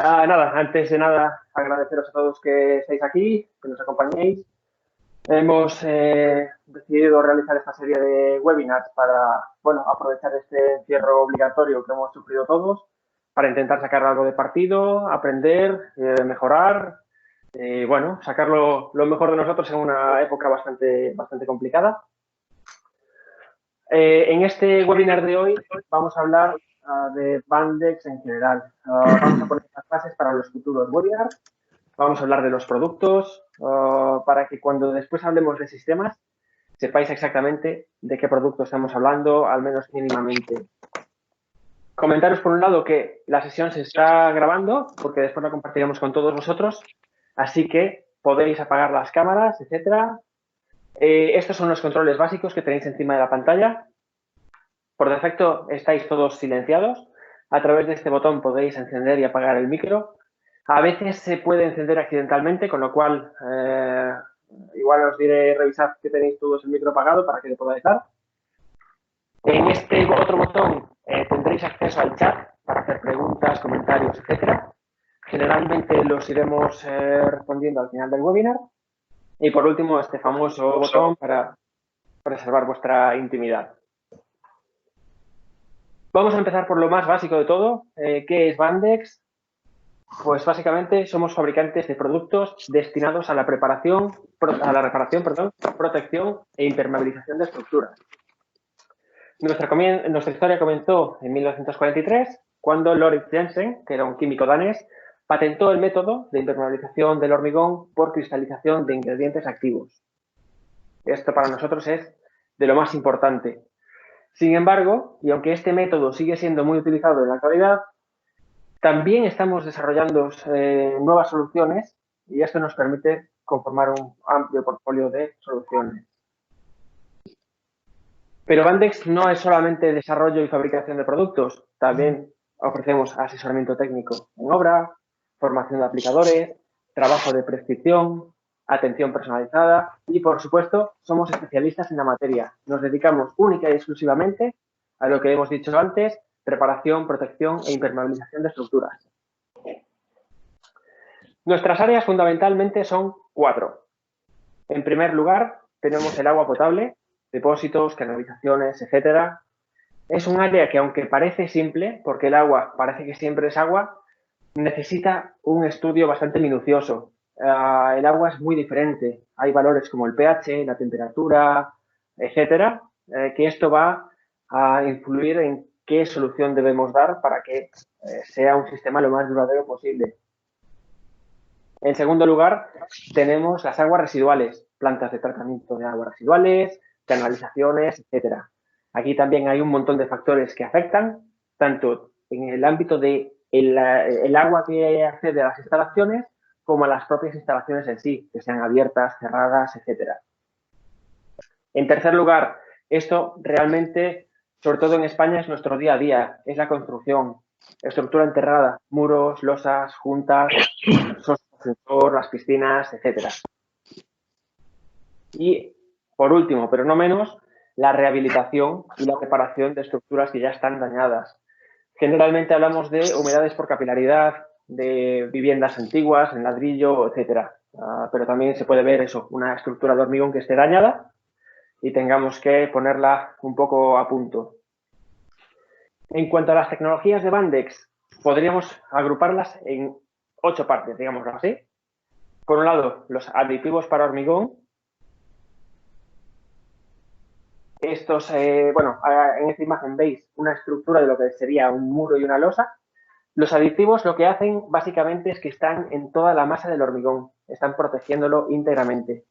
Nada, antes de nada, agradeceros a todos que estéis aquí, que nos acompañéis. Hemos decidido realizar esta serie de webinars para, bueno, aprovechar este encierro obligatorio que hemos sufrido todos para intentar sacar algo de partido, aprender, mejorar y, bueno, sacar lo mejor de nosotros en una época bastante complicada. En este webinar de hoy vamos a hablar de Bandex en general. Vamos a poner las bases para los futuros webinars. Vamos a hablar de los productos para que cuando después hablemos de sistemas sepáis exactamente de qué producto estamos hablando, al menos mínimamente. Comentaros por un lado que la sesión se está grabando porque después la compartiremos con todos vosotros, así que podéis apagar las cámaras, etcétera. Estos son los controles básicos que tenéis encima de la pantalla. Por defecto estáis todos silenciados. A través de este botón podéis encender y apagar el micro. A veces se puede encender accidentalmente, con lo cual igual os diré revisad que tenéis todos el micro apagado para que le podáis dar. En este otro botón tendréis acceso al chat para hacer preguntas, comentarios, etcétera. Generalmente los iremos respondiendo al final del webinar. Y por último, este famoso botón para preservar vuestra intimidad. Vamos a empezar por lo más básico de todo. ¿Qué es Bandex? Pues básicamente somos fabricantes de productos destinados a la reparación, protección e impermeabilización de estructuras. Nuestra historia comenzó en 1943, cuando Laurids Jensen, que era un químico danés, patentó el método de impermeabilización del hormigón por cristalización de ingredientes activos. Esto para nosotros es de lo más importante. Sin embargo, y aunque este método sigue siendo muy utilizado en la actualidad, también estamos desarrollando nuevas soluciones y esto nos permite conformar un amplio portfolio de soluciones. Pero Bandex no es solamente desarrollo y fabricación de productos, también ofrecemos asesoramiento técnico en obra, formación de aplicadores, trabajo de prescripción, atención personalizada y, por supuesto, somos especialistas en la materia. Nos dedicamos única y exclusivamente a lo que hemos dicho antes, reparación, protección e impermeabilización de estructuras. Nuestras áreas fundamentalmente son 4. En primer lugar, tenemos el agua potable, depósitos, canalizaciones, etcétera. Es un área que, aunque parece simple, porque el agua parece que siempre es agua, necesita un estudio bastante minucioso. El agua es muy diferente. Hay valores como el pH, la temperatura, etcétera, que esto va a influir en qué solución debemos dar para que sea un sistema lo más duradero posible. En segundo lugar, tenemos las aguas residuales, plantas de tratamiento de aguas residuales, canalizaciones, etcétera. Aquí también hay un montón de factores que afectan, tanto en el ámbito de el agua que accede a las instalaciones, como a las propias instalaciones en sí, que sean abiertas, cerradas, etcétera. En tercer lugar, esto realmente, sobre todo en España, es nuestro día a día, es la construcción, estructura enterrada, muros, losas, juntas, ascensor, las piscinas, etcétera. Y, por último, pero no menos, la rehabilitación y la reparación de estructuras que ya están dañadas. Generalmente hablamos de humedades por capilaridad, de viviendas antiguas, en ladrillo, etcétera. Pero también se puede ver eso, una estructura de hormigón que esté dañada y tengamos que ponerla un poco a punto. En cuanto a las tecnologías de Bandex, podríamos agruparlas en 8 partes, digámoslo así. Por un lado, los aditivos para hormigón. Estos, bueno, en esta imagen veis una estructura de lo que sería un muro y una losa. Los aditivos lo que hacen básicamente es que están en toda la masa del hormigón, están protegiéndolo íntegramente.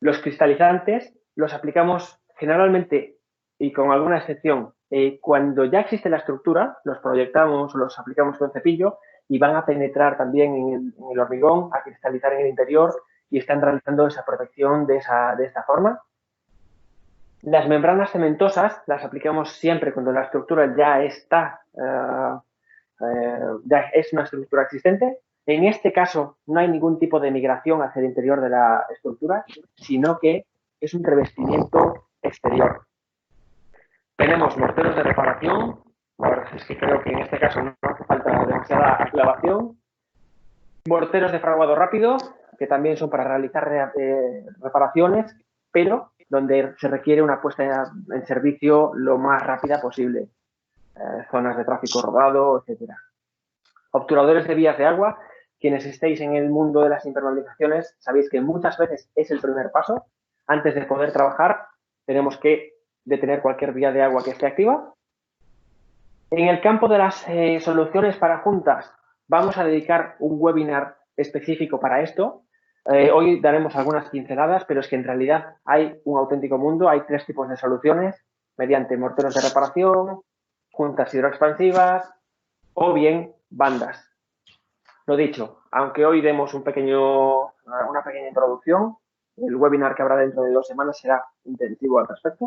Los cristalizantes los aplicamos generalmente y con alguna excepción cuando ya existe la estructura, los proyectamos o los aplicamos con cepillo y van a penetrar también en el hormigón, a cristalizar en el interior y están realizando esa protección de esta forma. Las membranas cementosas las aplicamos siempre cuando la estructura ya está, ya es una estructura existente. En este caso no hay ningún tipo de migración hacia el interior de la estructura, sino que es un revestimiento exterior. Tenemos morteros de reparación. La verdad es que creo que en este caso no hace falta demasiada aclavación. Morteros de fraguado rápido, que también son para realizar reparaciones, pero donde se requiere una puesta en servicio lo más rápida posible. Zonas de tráfico rodado, etcétera. Obturadores de vías de agua. Quienes estéis en el mundo de las impermeabilizaciones sabéis que muchas veces es el primer paso. Antes de poder trabajar, tenemos que detener cualquier vía de agua que esté activa. En el campo de las soluciones para juntas, vamos a dedicar un webinar específico para esto. Hoy daremos algunas pinceladas, pero es que en realidad hay un auténtico mundo. Hay 3 tipos de soluciones mediante morteros de reparación, juntas hidroexpansivas o bien bandas. Lo dicho, aunque hoy demos una pequeña introducción, el webinar que habrá dentro de 2 semanas será intensivo al respecto.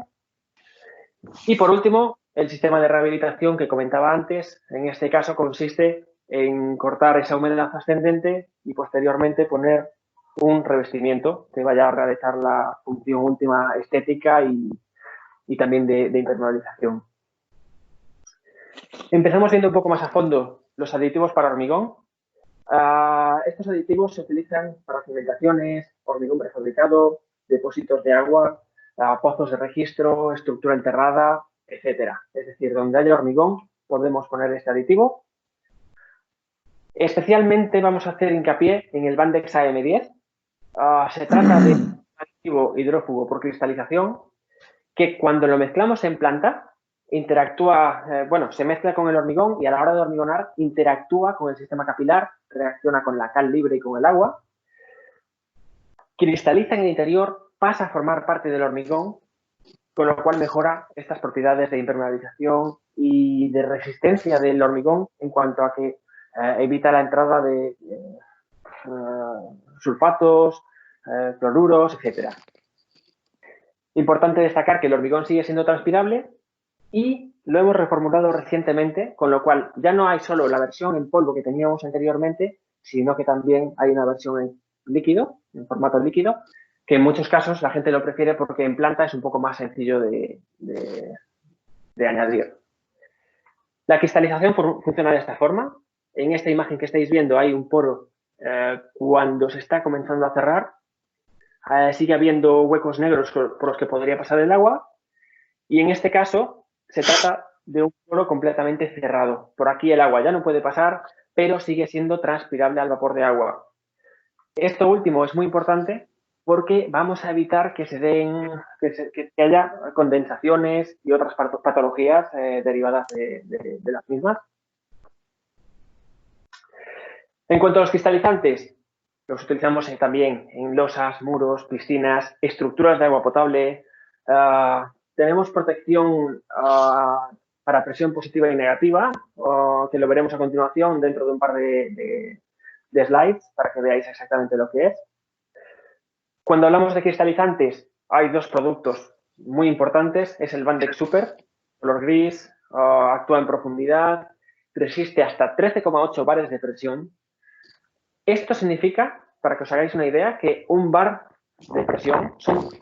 Y por último, el sistema de rehabilitación que comentaba antes, en este caso consiste en cortar esa humedad ascendente y posteriormente poner un revestimiento que vaya a realizar la función última estética y también de impermeabilización. Empezamos viendo un poco más a fondo los aditivos para hormigón. Estos aditivos se utilizan para cimentaciones, hormigón prefabricado, depósitos de agua, pozos de registro, estructura enterrada, etcétera. Es decir, donde haya hormigón podemos poner este aditivo. Especialmente vamos a hacer hincapié en el Bandex AM10. Se trata de un aditivo hidrófugo por cristalización que cuando lo mezclamos en planta interactúa, se mezcla con el hormigón y a la hora de hormigonar interactúa con el sistema capilar, reacciona con la cal libre y con el agua, cristaliza en el interior, pasa a formar parte del hormigón, con lo cual mejora estas propiedades de impermeabilización y de resistencia del hormigón en cuanto a que evita la entrada de sulfatos, cloruros, etcétera. Importante destacar que el hormigón sigue siendo transpirable y lo hemos reformulado recientemente, con lo cual ya no hay solo la versión en polvo que teníamos anteriormente, sino que también hay una versión en líquido, en formato líquido, que en muchos casos la gente lo prefiere porque en planta es un poco más sencillo de añadir. La cristalización funciona de esta forma. En esta imagen que estáis viendo hay un poro cuando se está comenzando a cerrar. Sigue habiendo huecos negros por los que podría pasar el agua. Y en este caso se trata de un poro completamente cerrado. Por aquí el agua ya no puede pasar, pero sigue siendo transpirable al vapor de agua. Esto último es muy importante porque vamos a evitar que que haya condensaciones y otras patologías derivadas de las mismas. En cuanto a los cristalizantes, los utilizamos también en losas, muros, piscinas, estructuras de agua potable. Tenemos protección para presión positiva y negativa, que lo veremos a continuación dentro de un par de slides para que veáis exactamente lo que es. Cuando hablamos de cristalizantes, hay 2 productos muy importantes. Es el Bandex Super, color gris, actúa en profundidad, resiste hasta 13,8 bares de presión. Esto significa, para que os hagáis una idea, que un bar de presión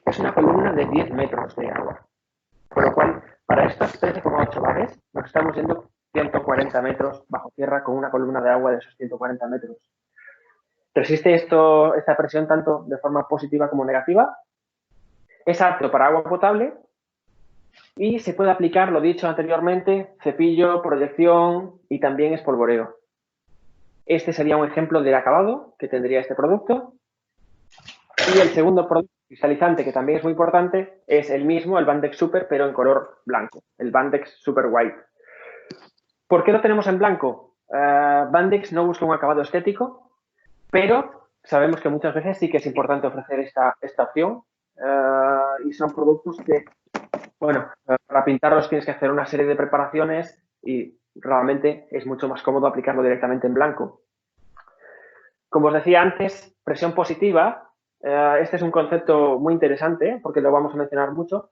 es una columna de 10 metros de agua. Con lo cual, para estos 13,8 bares, nos estamos yendo 140 metros bajo tierra con una columna de agua de esos 140 metros. Resiste esta presión tanto de forma positiva como negativa. Es apto para agua potable y se puede aplicar, lo dicho anteriormente, cepillo, proyección y también espolvoreo. Este sería un ejemplo del acabado que tendría este producto. Y el segundo producto cristalizante, que también es muy importante, es el mismo, el Bandex Super, pero en color blanco, el Bandex Super White. ¿Por qué lo tenemos en blanco? Bandex no busca un acabado estético, pero sabemos que muchas veces sí que es importante ofrecer esta opción y son productos que, para pintarlos tienes que hacer una serie de preparaciones y realmente es mucho más cómodo aplicarlo directamente en blanco. Como os decía antes, presión positiva, este es un concepto muy interesante porque lo vamos a mencionar mucho.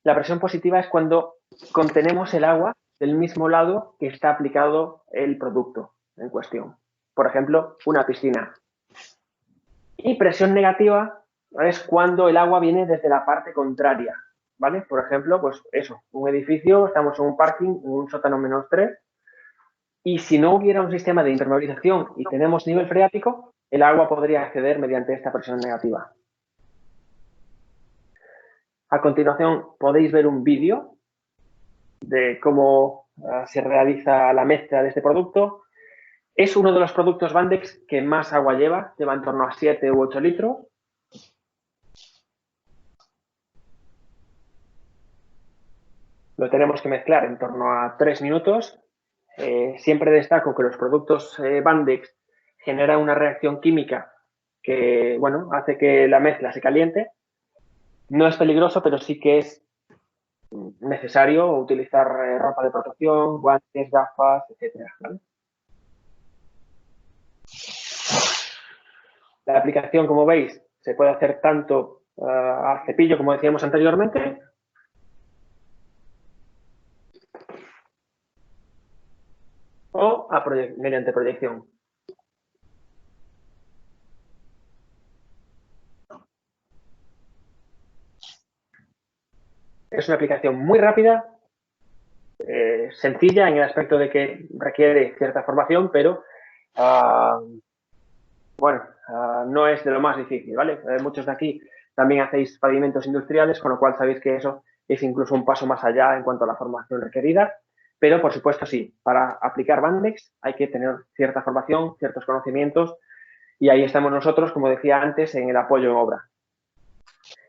La presión positiva es cuando contenemos el agua del mismo lado que está aplicado el producto en cuestión. Por ejemplo, una piscina. Y presión negativa es cuando el agua viene desde la parte contraria, ¿vale? Por ejemplo, pues eso, un edificio, estamos en un parking, en un sótano -3, Y si no hubiera un sistema de impermeabilización y tenemos nivel freático, el agua podría acceder mediante esta presión negativa. A continuación podéis ver un vídeo de cómo se realiza la mezcla de este producto. Es uno de los productos Bandex que más agua lleva en torno a 7 u 8 litros. Lo tenemos que mezclar en torno a 3 minutos. Siempre destaco que los productos Bandex generan una reacción química que, bueno, hace que la mezcla se caliente. No es peligroso, pero sí que es necesario utilizar ropa de protección, guantes, gafas, etcétera, ¿vale? La aplicación, como veis, se puede hacer tanto a cepillo, como decíamos anteriormente, o mediante proyección. Es una aplicación muy rápida, sencilla en el aspecto de que requiere cierta formación, pero bueno, no es de lo más difícil, ¿vale? Muchos de aquí también hacéis pavimentos industriales, con lo cual sabéis que eso es incluso un paso más allá en cuanto a la formación requerida. Pero, por supuesto, sí, para aplicar Bandex hay que tener cierta formación, ciertos conocimientos, y ahí estamos nosotros, como decía antes, en el apoyo en obra.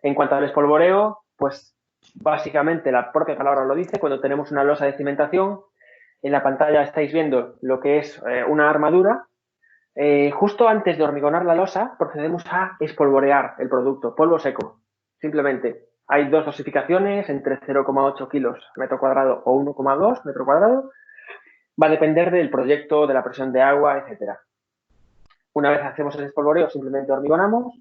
En cuanto al espolvoreo, pues básicamente la propia palabra lo dice, cuando tenemos una losa de cimentación, en la pantalla estáis viendo lo que es una armadura. Justo antes de hormigonar la losa, procedemos a espolvorear el producto, polvo seco. Simplemente hay dos dosificaciones entre 0,8 kilos metro cuadrado o 1,2 metro cuadrado. Va a depender del proyecto, de la presión de agua, etcétera. Una vez hacemos el espolvoreo, simplemente hormigonamos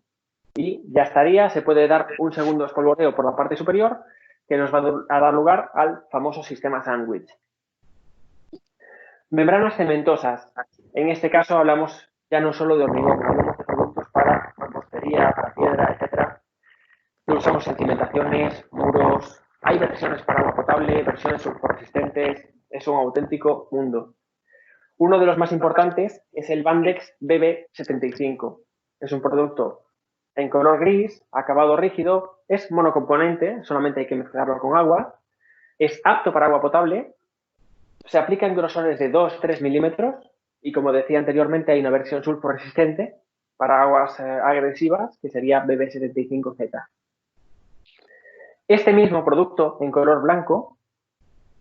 y ya estaría. Se puede dar un segundo espolvoreo por la parte superior que nos va a dar lugar al famoso sistema sándwich. Membranas cementosas. En este caso hablamos ya no solo de hormigón, hablamos de productos para mampostería, para piedra, etcétera. Lo usamos en cimentaciones, muros. Hay versiones para agua potable, versiones sulfurresistentes. Es un auténtico mundo. Uno de los más importantes es el Bandex BB75. Es un producto en color gris, acabado rígido, es monocomponente, solamente hay que mezclarlo con agua. Es apto para agua potable. Se aplica en grosores de 2-3 milímetros y, como decía anteriormente, hay una versión sulfurresistente para aguas agresivas, que sería BB75Z. Este mismo producto en color blanco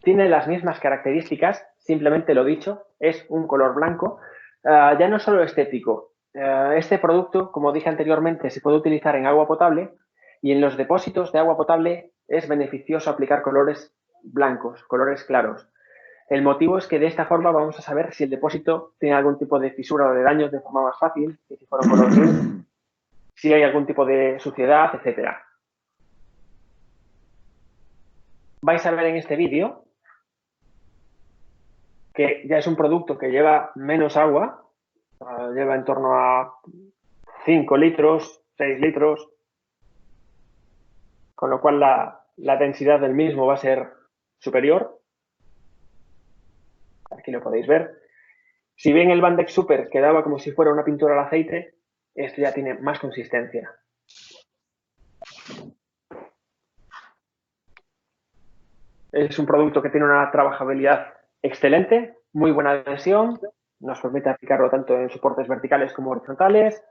tiene las mismas características, simplemente lo dicho, es un color blanco, ya no solo estético. Este producto, como dije anteriormente, se puede utilizar en agua potable y en los depósitos de agua potable es beneficioso aplicar colores blancos, colores claros. El motivo es que de esta forma vamos a saber si el depósito tiene algún tipo de fisura o de daños de forma más fácil, que si fuera un color gris, si hay algún tipo de suciedad, etcétera. Vais a ver en este vídeo que ya es un producto que lleva menos agua, lleva en torno a 5 litros, 6 litros, con lo cual la densidad del mismo va a ser superior. Aquí lo podéis ver. Si bien el Bandex Super quedaba como si fuera una pintura al aceite, esto ya tiene más consistencia. Es un producto que tiene una trabajabilidad excelente, muy buena adhesión, nos permite aplicarlo tanto en soportes verticales como horizontales.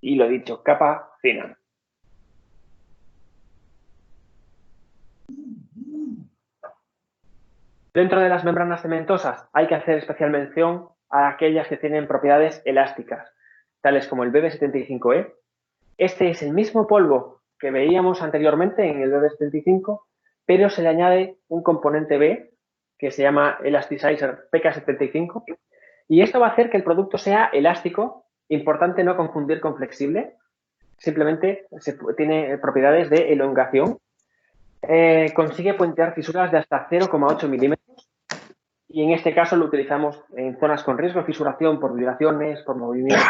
Y lo dicho, capa fina. Dentro de las membranas cementosas hay que hacer especial mención a aquellas que tienen propiedades elásticas, tales como el BB75E. Este es el mismo polvo que veíamos anteriormente en el BB75, pero se le añade un componente B que se llama Elasticizer PK75, y esto va a hacer que el producto sea elástico. Importante no confundir con flexible, simplemente tiene propiedades de elongación. Consigue puentear fisuras de hasta 0,8 milímetros y en este caso lo utilizamos en zonas con riesgo de fisuración por vibraciones, por movimientos,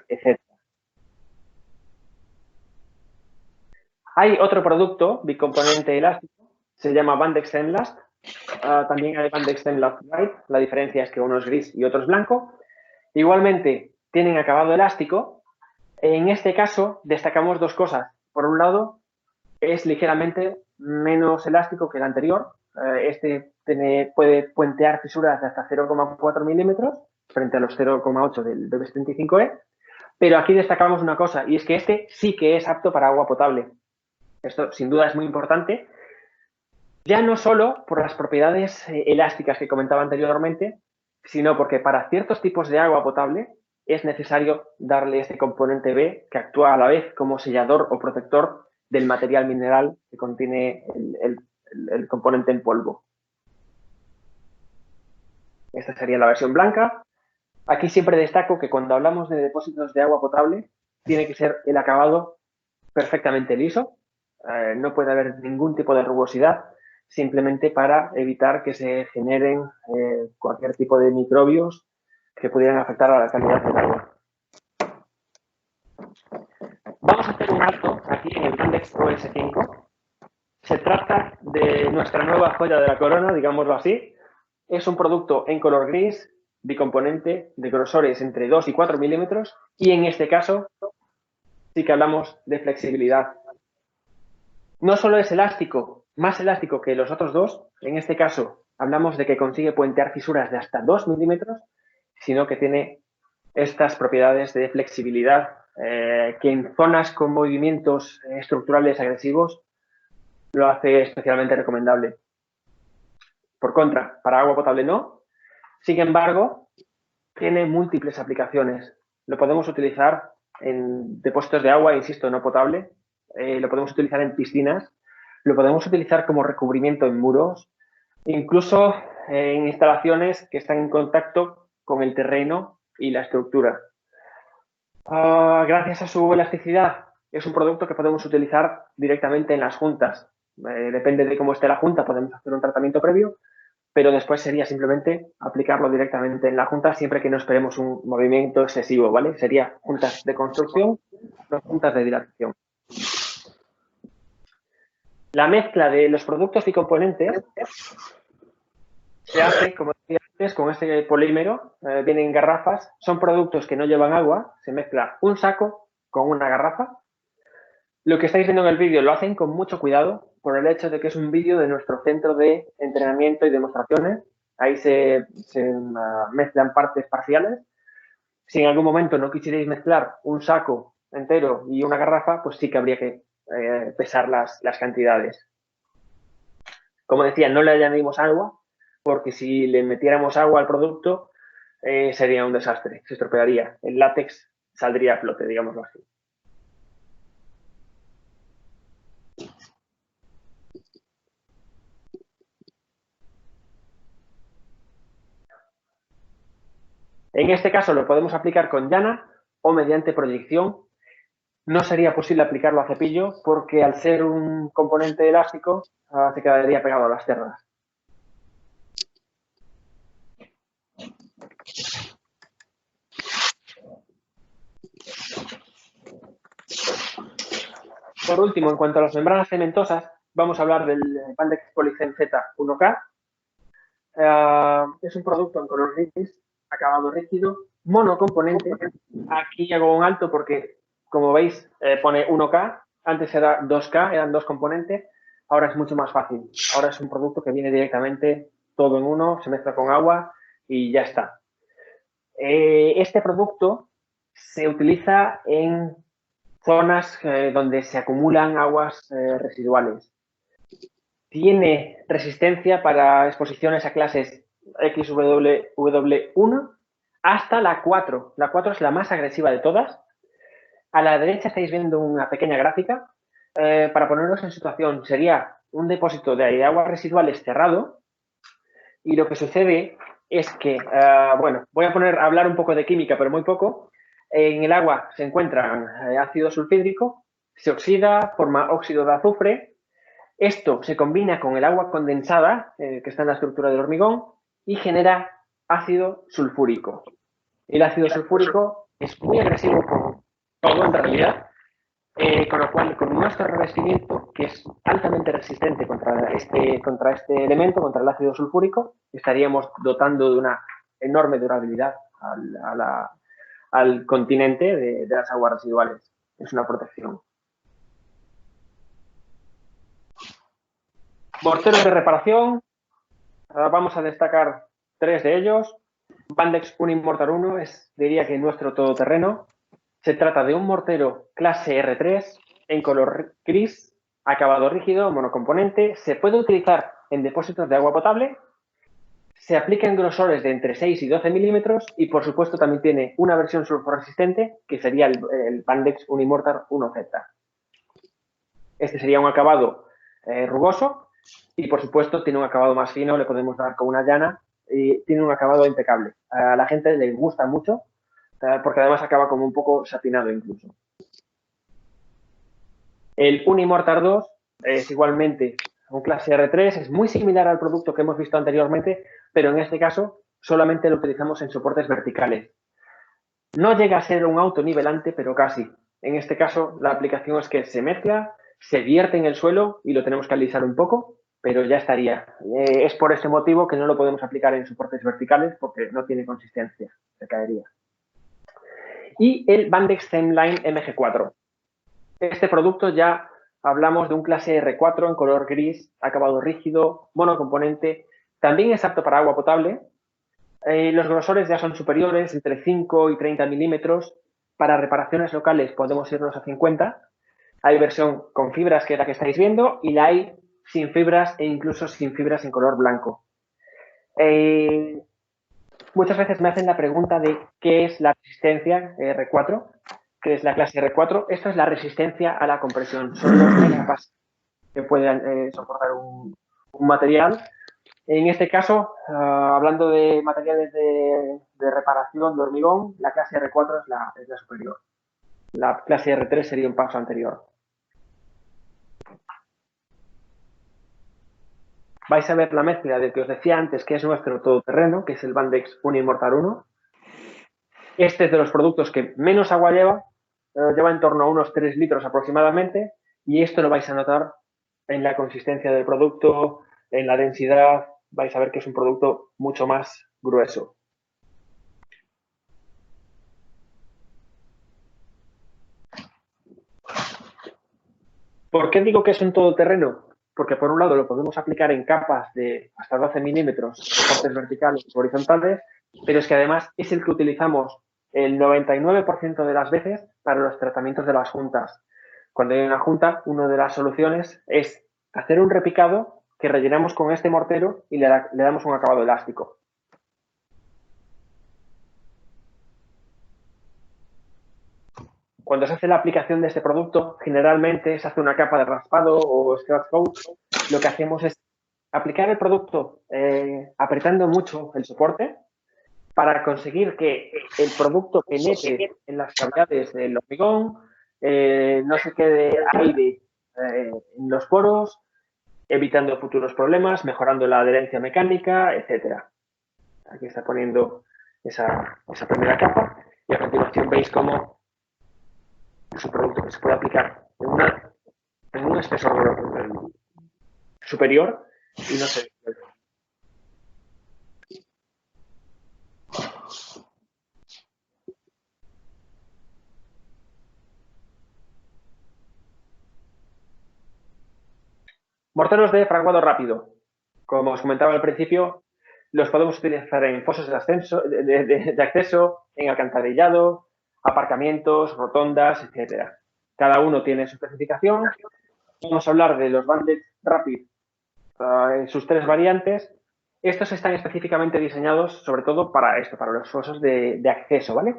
etc. Hay otro producto bicomponente elástico, se llama Bandex Enlast. También hay band extend left right. La diferencia es que uno es gris y otro es blanco. Igualmente, tienen acabado elástico. En este caso, destacamos dos cosas. Por un lado, es ligeramente menos elástico que el anterior. Este puede puentear fisuras de hasta 0,4 milímetros frente a los 0,8 del BB75E. Pero aquí destacamos una cosa, y es que este sí que es apto para agua potable. Esto, sin duda, es muy importante. Ya no solo por las propiedades elásticas que comentaba anteriormente, sino porque para ciertos tipos de agua potable es necesario darle este componente B que actúa a la vez como sellador o protector del material mineral que contiene el componente en polvo. Esta sería la versión blanca. Aquí siempre destaco que cuando hablamos de depósitos de agua potable, tiene que ser el acabado perfectamente liso. No puede haber ningún tipo de rugosidad, simplemente para evitar que se generen cualquier tipo de microbios que pudieran afectar a la calidad del agua. Vamos a hacer un alto aquí en el Index OS5. Se trata de nuestra nueva joya de la corona, digámoslo así. Es un producto en color gris, bicomponente, de grosores entre 2 y 4 milímetros, y en este caso sí que hablamos de flexibilidad. No solo es elástico, más elástico que los otros dos, en este caso hablamos de que consigue puentear fisuras de hasta 2 milímetros, sino que tiene estas propiedades de flexibilidad que en zonas con movimientos estructurales agresivos lo hace especialmente recomendable. Por contra, para agua potable no. Sin embargo, tiene múltiples aplicaciones. Lo podemos utilizar en depósitos de agua, insisto, no potable. Lo podemos utilizar en piscinas. Lo podemos utilizar como recubrimiento en muros. Incluso en instalaciones que están en contacto con el terreno y la estructura. Gracias a su elasticidad, es un producto que podemos utilizar directamente en las juntas. Depende de cómo esté la junta, podemos hacer un tratamiento previo, pero después sería simplemente aplicarlo directamente en la junta siempre que no esperemos un movimiento excesivo, ¿vale? Sería juntas de construcción, no juntas de dilatación. La mezcla de los productos y componentes se hace, como decía antes, con este polímero. Vienen garrafas, son productos que no llevan agua, se mezcla un saco con una garrafa. Lo que estáis viendo en el vídeo lo hacen con mucho cuidado por el hecho de que es un vídeo de nuestro centro de entrenamiento y demostraciones. Ahí se mezclan partes parciales. Si en algún momento no quisierais mezclar un saco entero y una garrafa, pues sí que habría que pesar las cantidades. Como decía, no le añadimos agua, porque si le metiéramos agua al producto sería un desastre, se estropearía. El látex saldría a flote, digámoslo así. En este caso lo podemos aplicar con llana o mediante proyección. No sería posible aplicarlo a cepillo porque al ser un componente elástico se quedaría pegado a las cerdas. Por último, en cuanto a las membranas cementosas, vamos a hablar del Bandex Polycen Z1K. Es un producto en color gris, acabado rígido, monocomponente. Aquí hago un alto porque, como veis, pone 1K. Antes era 2K, eran dos componentes. Ahora es mucho más fácil. Ahora es un producto que viene directamente todo en uno, se mezcla con agua y ya está. Este producto se utiliza en zonas donde se acumulan aguas residuales. Tiene resistencia para exposiciones a clases XWW1 hasta la 4. La 4 es la más agresiva de todas. A la derecha estáis viendo una pequeña gráfica. Para ponernos en situación, sería un depósito de aguas residuales cerrado y lo que sucede es que, bueno, voy a hablar un poco de química, pero muy poco. En el agua se encuentra ácido sulfídrico, se oxida, forma óxido de azufre. Esto se combina con el agua condensada, que está en la estructura del hormigón, y genera ácido sulfúrico. El ácido sulfúrico es muy agresivo con todo, en realidad, con lo cual, con nuestro revestimiento, que es altamente resistente contra este elemento, contra el ácido sulfúrico. Estaríamos dotando de una enorme durabilidad al continente de las aguas residuales. Es una protección. Morteros de reparación. Vamos a destacar 3 de ellos. Bandex Unimortar 1 diría que nuestro todoterreno. Se trata de un mortero clase R3 en color gris, acabado rígido, monocomponente. Se puede utilizar en depósitos de agua potable. Se aplica en grosores de entre 6 y 12 milímetros y, por supuesto, también tiene una versión sulforesistente que sería el Bandex Unimortar 1Z. Este sería un acabado rugoso y, por supuesto, tiene un acabado más fino, le podemos dar con una llana y tiene un acabado impecable. A la gente le gusta mucho porque además acaba como un poco satinado incluso. El Unimortar 2 es igualmente un clase R3, es muy similar al producto que hemos visto anteriormente, pero en este caso solamente lo utilizamos en soportes verticales. No llega a ser un autonivelante, pero casi. En este caso, la aplicación es que se mezcla, se vierte en el suelo y lo tenemos que alisar un poco, pero ya estaría. Es por ese motivo que no lo podemos aplicar en soportes verticales porque no tiene consistencia, se caería. Y el Bandex Zemline MG4. Este producto ya hablamos de un clase R4 en color gris, acabado rígido, monocomponente. También es apto para agua potable. Los grosores ya son superiores, entre 5 y 30 milímetros. Para reparaciones locales podemos irnos a 50. Hay versión con fibras, que es la que estáis viendo, y la hay sin fibras e incluso sin fibras en color blanco. Muchas veces me hacen la pregunta de qué es la resistencia R4, que es la clase R4. Esto es la resistencia a la compresión. Son los megapas que pueden soportar un material. En este caso, hablando de materiales de reparación de hormigón, la clase R4 es la superior. La clase R3 sería un paso anterior. Vais a ver la mezcla del que os decía antes, que es nuestro todoterreno, que es el Bandex Unimortar 1. Este es de los productos que menos agua lleva en torno a unos 3 litros aproximadamente, y esto lo vais a notar en la consistencia del producto, en la densidad. Vais a ver que es un producto mucho más grueso. ¿Por qué digo que es un todoterreno? Porque por un lado lo podemos aplicar en capas de hasta 12 milímetros, soportes verticales o horizontales, pero es que además es el que utilizamos el 99% de las veces para los tratamientos de las juntas. Cuando hay una junta, una de las soluciones es hacer un repicado que rellenamos con este mortero y le damos un acabado elástico. Cuando se hace la aplicación de este producto, generalmente se hace una capa de raspado o scratch coat. Lo que hacemos es aplicar el producto apretando mucho el soporte para conseguir que el producto penetre en las cavidades del hormigón, no se quede aire en los poros, evitando futuros problemas, mejorando la adherencia mecánica, etc. Aquí está poniendo esa primera capa y a continuación veis cómo es un producto que se puede aplicar en un espesor superior y no se... Morteros de fraguado rápido. Como os comentaba al principio, los podemos utilizar en fosos de acceso, en alcantarillado, aparcamientos, rotondas, etc. Cada uno tiene su especificación. Vamos a hablar de los Bandex Rapid en sus 3 variantes. Estos están específicamente diseñados sobre todo para esto, para los fosos de acceso, ¿vale?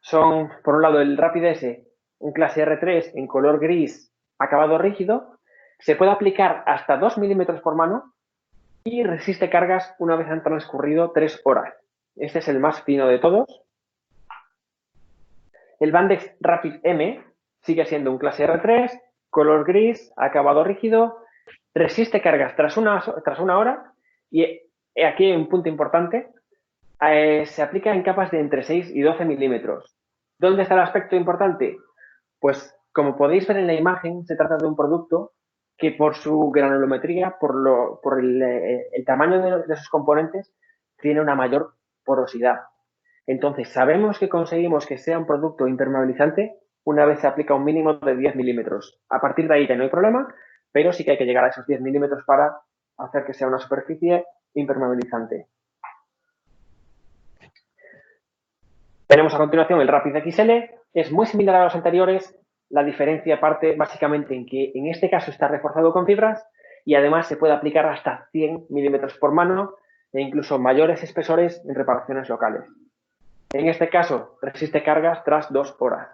Son, por un lado, el Rapid S, un clase R3 en color gris, acabado rígido. Se puede aplicar hasta 2 milímetros por mano y resiste cargas una vez han transcurrido 3 horas. Este es el más fino de todos. El Bandex Rapid M sigue siendo un clase R3, color gris, acabado rígido, resiste cargas tras una hora y aquí hay un punto importante, se aplica en capas de entre 6 y 12 milímetros. ¿Dónde está el aspecto importante? Pues como podéis ver en la imagen, se trata de un producto que por su granulometría, por el tamaño de sus componentes, tiene una mayor porosidad. Entonces, sabemos que conseguimos que sea un producto impermeabilizante una vez se aplica un mínimo de 10 milímetros. A partir de ahí ya no hay problema, pero sí que hay que llegar a esos 10 milímetros para hacer que sea una superficie impermeabilizante. Tenemos a continuación el Rapid XL. Es muy similar a los anteriores. La diferencia parte básicamente en que en este caso está reforzado con fibras y además se puede aplicar hasta 100 milímetros por mano e incluso mayores espesores en reparaciones locales. En este caso, resiste cargas tras 2 horas.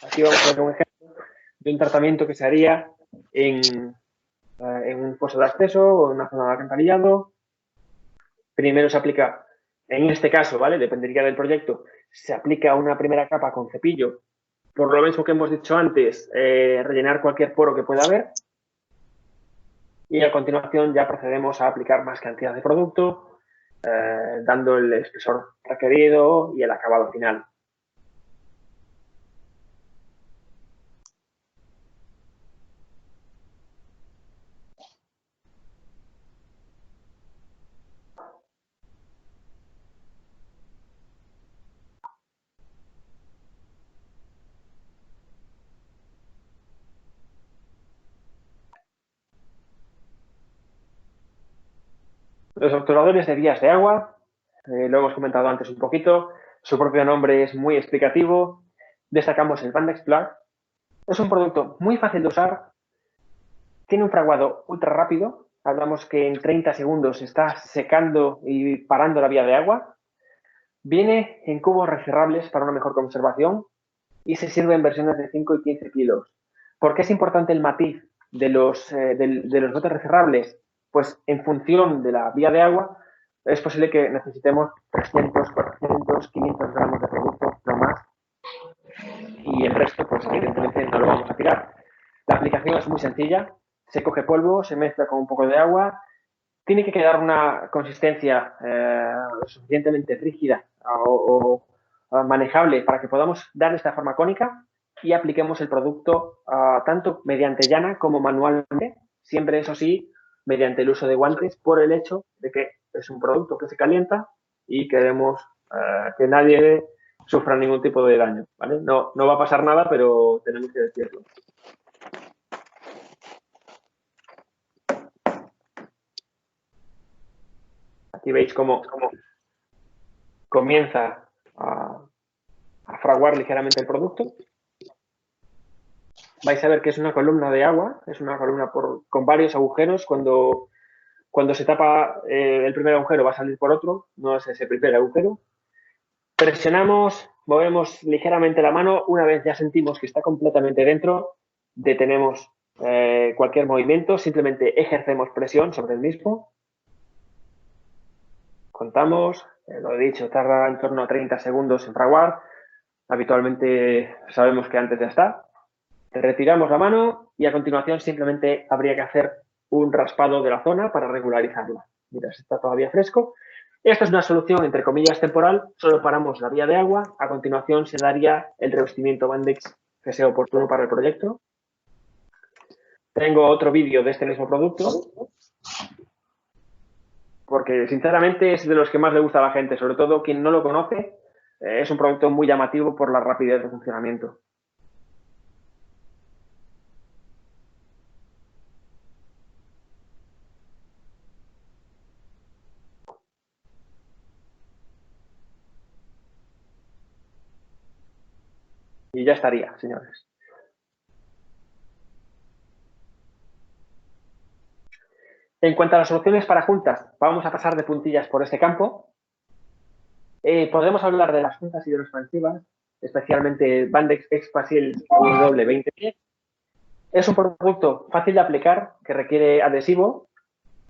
Aquí vamos a ver un ejemplo de un tratamiento que se haría en un foso de acceso o en una zona de alcantarillado. Primero se aplica, en este caso, ¿vale? Dependería del proyecto, se aplica una primera capa con cepillo, por lo mismo que hemos dicho antes, rellenar cualquier poro que pueda haber. Y a continuación ya procedemos a aplicar más cantidad de producto, dando el espesor requerido y el acabado final. Los obturadores de vías de agua, lo hemos comentado antes un poquito, su propio nombre es muy explicativo. Destacamos el Bandex Plug. Es un producto muy fácil de usar, tiene un fraguado ultra rápido, hablamos que en 30 segundos está secando y parando la vía de agua. Viene en cubos recerrables para una mejor conservación y se sirve en versiones de 5 y 15 kilos. ¿Por qué es importante el matiz de los botes recerrables? Pues en función de la vía de agua es posible que necesitemos 300, 400, 500 gramos de producto, no más. Y el resto, pues evidentemente no lo vamos a tirar. La aplicación es muy sencilla. Se coge polvo, se mezcla con un poco de agua. Tiene que quedar una consistencia suficientemente rígida o manejable para que podamos dar esta forma cónica y apliquemos el producto tanto mediante llana como manualmente, siempre eso sí, mediante el uso de guantes por el hecho de que es un producto que se calienta y queremos que nadie sufra ningún tipo de daño, ¿vale? No va a pasar nada, pero tenemos que decirlo. Aquí veis cómo comienza a fraguar ligeramente el producto. Vais a ver que es una columna de agua, es una columna con varios agujeros. Cuando se tapa el primer agujero va a salir por otro, no es ese primer agujero. Presionamos, movemos ligeramente la mano. Una vez ya sentimos que está completamente dentro, detenemos cualquier movimiento, simplemente ejercemos presión sobre el mismo. Contamos, lo he dicho, tarda en torno a 30 segundos en fraguar. Habitualmente sabemos que antes ya está. Retiramos la mano y a continuación simplemente habría que hacer un raspado de la zona para regularizarla. Mira, está todavía fresco. Esta es una solución, entre comillas, temporal. Solo paramos la vía de agua. A continuación se daría el revestimiento Bandex que sea oportuno para el proyecto. Tengo otro vídeo de este mismo producto porque, sinceramente, es de los que más le gusta a la gente. Sobre todo quien no lo conoce, es un producto muy llamativo por la rapidez de funcionamiento. Y ya estaría, señores. En cuanto a las soluciones para juntas, vamos a pasar de puntillas por este campo. Podemos hablar de las juntas hidroexpansivas, especialmente Bandex Expasil W2010. Es un producto fácil de aplicar que requiere adhesivo,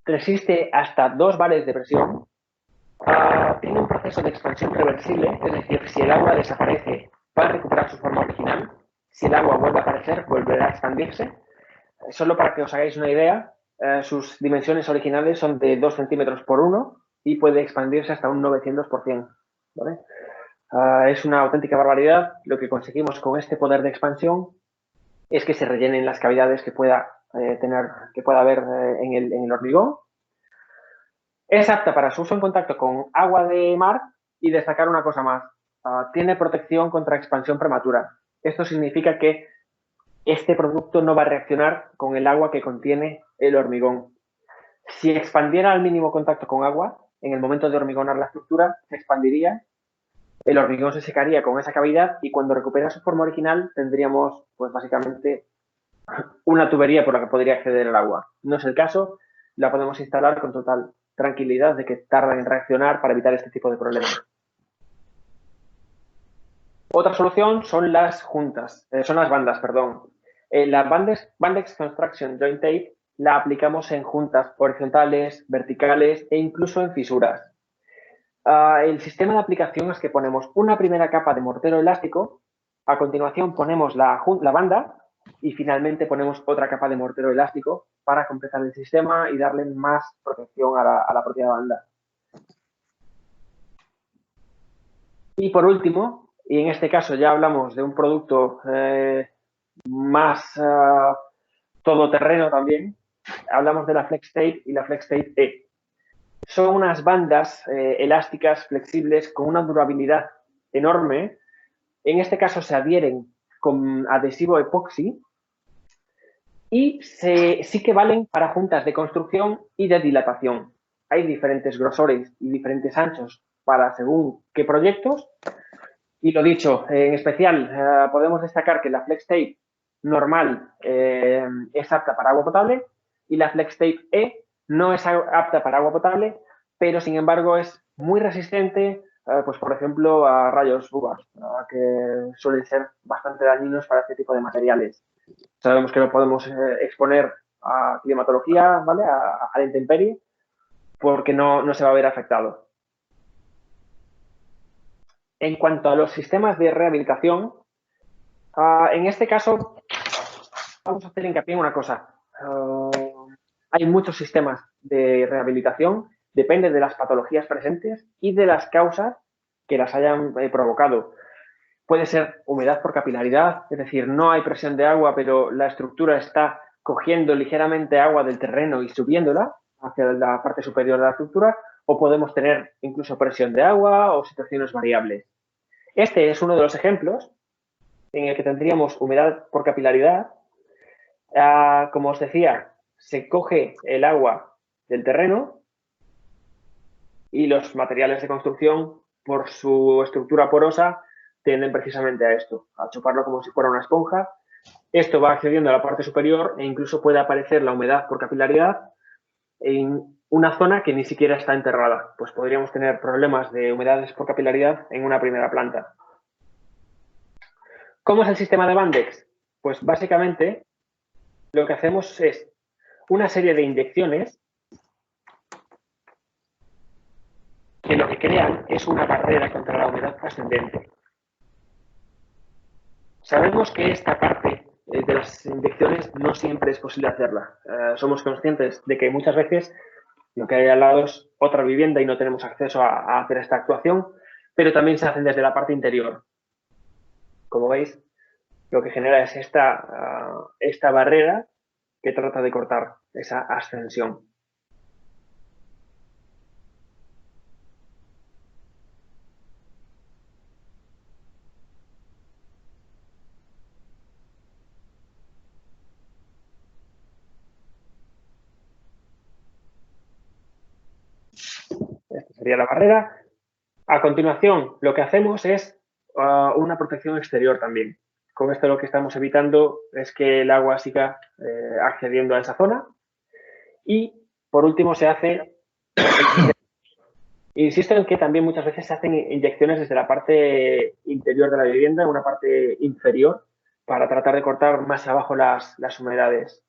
resiste hasta 2 bares de presión, tiene un proceso de expansión reversible, es decir, si el agua desaparece, va a recuperar su forma original. Si el agua vuelve a aparecer, volverá a expandirse. Solo para que os hagáis una idea, sus dimensiones originales son de 2 centímetros por 1 y puede expandirse hasta un 900%. ¿Vale? Es una auténtica barbaridad. Lo que conseguimos con este poder de expansión es que se rellenen las cavidades que pueda haber en el hormigón. Es apta para su uso en contacto con agua de mar y destacar una cosa más. Tiene protección contra expansión prematura. Esto significa que este producto no va a reaccionar con el agua que contiene el hormigón. Si expandiera al mínimo contacto con agua, en el momento de hormigonar la estructura, se expandiría, el hormigón se secaría con esa cavidad y cuando recupera su forma original tendríamos, pues básicamente, una tubería por la que podría acceder el agua. No es el caso, la podemos instalar con total tranquilidad de que tarda en reaccionar para evitar este tipo de problemas. Otra solución son las bandas, perdón. La Bandex Construction Joint Tape la aplicamos en juntas horizontales, verticales e incluso en fisuras. El sistema de aplicación es que ponemos una primera capa de mortero elástico, a continuación ponemos la banda y finalmente ponemos otra capa de mortero elástico para completar el sistema y darle más protección a la propia banda. Y por último, y en este caso ya hablamos de un producto más todoterreno también, hablamos de la Flex Tape y la Flex Tape E. Son unas bandas elásticas, flexibles, con una durabilidad enorme. En este caso se adhieren con adhesivo epoxi y sí que valen para juntas de construcción y de dilatación. Hay diferentes grosores y diferentes anchos para según qué proyectos. Y lo dicho, en especial podemos destacar que la Flex Tape normal es apta para agua potable y la Flex Tape E no es apta para agua potable, pero sin embargo es muy resistente, pues por ejemplo, a rayos UVA, que suelen ser bastante dañinos para este tipo de materiales. Sabemos que lo podemos exponer a climatología, ¿vale? A la intemperie, porque no se va a ver afectado. En cuanto a los sistemas de rehabilitación, en este caso vamos a hacer hincapié en una cosa. Hay muchos sistemas de rehabilitación, depende de las patologías presentes y de las causas que las hayan provocado. Puede ser humedad por capilaridad, es decir, no hay presión de agua, pero la estructura está cogiendo ligeramente agua del terreno y subiéndola hacia la parte superior de la estructura, o podemos tener incluso presión de agua o situaciones variables. Este es uno de los ejemplos en el que tendríamos humedad por capilaridad. Como os decía, se coge el agua del terreno y los materiales de construcción, por su estructura porosa, tienden precisamente a esto, a chuparlo como si fuera una esponja. Esto va accediendo a la parte superior e incluso puede aparecer la humedad por capilaridad en una zona que ni siquiera está enterrada. Pues podríamos tener problemas de humedades por capilaridad en una primera planta. ¿Cómo es el sistema de Bandex? Pues básicamente lo que hacemos es una serie de inyecciones que lo que crean es una barrera contra la humedad ascendente. Sabemos que esta parte de las inyecciones no siempre es posible hacerla. Somos conscientes de que muchas veces lo que hay al lado es otra vivienda y no tenemos acceso a hacer esta actuación, pero también se hacen desde la parte interior. Como veis, lo que genera es esta barrera que trata de cortar esa ascensión. Esta sería la barrera. A continuación, lo que hacemos es una protección exterior también. Con esto lo que estamos evitando es que el agua siga accediendo a esa zona. Y, por último, se hace... Insisto en que también muchas veces se hacen inyecciones desde la parte interior de la vivienda, una parte inferior, para tratar de cortar más abajo las humedades.